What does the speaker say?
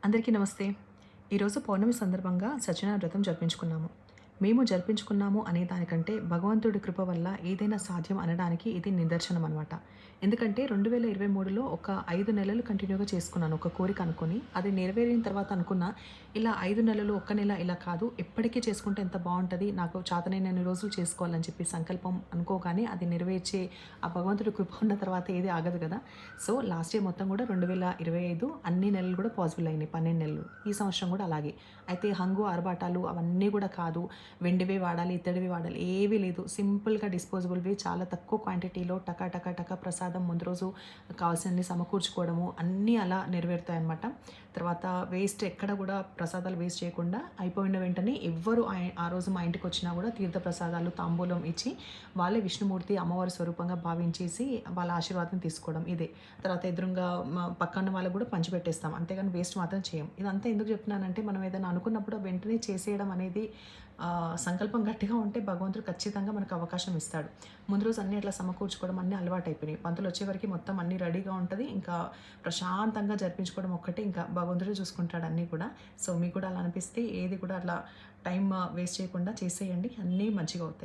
అందరికీ నమస్తే. ఈరోజు పౌర్ణమి సందర్భంగా సత్యనారాయణ వ్రతం జరిపించుకున్నాము. మేము జరిపించుకున్నాము అనే దానికంటే భగవంతుడి కృప వల్ల ఏదైనా సాధ్యం అనడానికి ఇది నిదర్శనం అనమాట. ఎందుకంటే 2023లో ఒక 5 నెలలు కంటిన్యూగా చేసుకున్నాను ఒక కోరిక అనుకోని. అది నెరవేరిన తర్వాత అనుకున్నా, ఇలా 5 నెలలు, ఒక్క నెల ఇలా కాదు, ఎప్పటికీ చేసుకుంటే ఎంత బావుంటది, నాకు చేతనైనన్ని రోజులు చేసుకోవాలని చెప్పి సంకల్పం అనుకోగానే అది నెరవేర్చే ఆ భగవంతుడి కృప ఉన్న తర్వాత ఏది ఆగదు కదా! సో, లాస్ట్ ఇయర్ మొత్తం కూడా 2025 అన్ని నెలలు కూడా పాసిబుల్ అయినాయి. 12 నెలలు. ఈ సంవత్సరం కూడా అలాగే. అయితే హంగు, ఆర్భాటాలు అవన్నీ కూడా కాదు. వెండివే వాడాలి, ఇత్తడివి వాడాలి ఏవీ లేదు. సింపుల్‌గా డిస్పోజబుల్‌వి చాలా తక్కువ క్వాంటిటీలో టక టక టక ప్రసాదం ముందు రోజు కావాల్సినన్ని సమకూర్చుకోవడము అన్నీ అలా నెరవేరుతాయన్నమాట. తర్వాత వేస్ట్ ఎక్కడ కూడా ప్రసాదాలు వేస్ట్ చేయకుండా అయిపోయిన వెంటనే ఎవ్వరు ఆ రోజు మా ఇంటికొచ్చినా కూడా తీర్థ ప్రసాదాలు, తాంబూలం ఇచ్చి వాళ్ళే విష్ణుమూర్తి, అమ్మవారి స్వరూపంగా భావించేసి వాళ్ళ ఆశీర్వాదం తీసుకోవడం ఇదే. తర్వాత ఎదురుంగా పక్కన వాళ్ళకి కూడా పంచిపెట్టేస్తాం. అంతేగాని వేస్ట్ మాత్రం చేయం. ఇదంతా ఎందుకు చెప్తున్నానంటే మనం ఏదైనా అనుకున్నప్పుడు వెంటనే చేసేయడం అనేది సంకల్పం గట్టిగా ఉంటే భగవంతుడు ఖచ్చితంగా మనకు అవకాశం ఇస్తాడు. ముందు రోజు అన్నీ అట్లా సమకూర్చుకోవడం అన్నీ అలవాటయిపోయినాయి. పంతులొచ్చేవరకి మొత్తం అన్నీ రెడీగా ఉంటది. ఇంకా ప్రశాంతంగా జరిపించుకోవడం ఒక్కటే ఇంకా భగవంతుడే చూసుకుంటాడు అన్నీ కూడా. సో, మీకు కూడా అలా అనిపిస్తే ఏది కూడా అట్లా టైమ్ వేస్ట్ చేయకుండా చేసేయండి. అన్నీ మంచిగా అవుతాయి.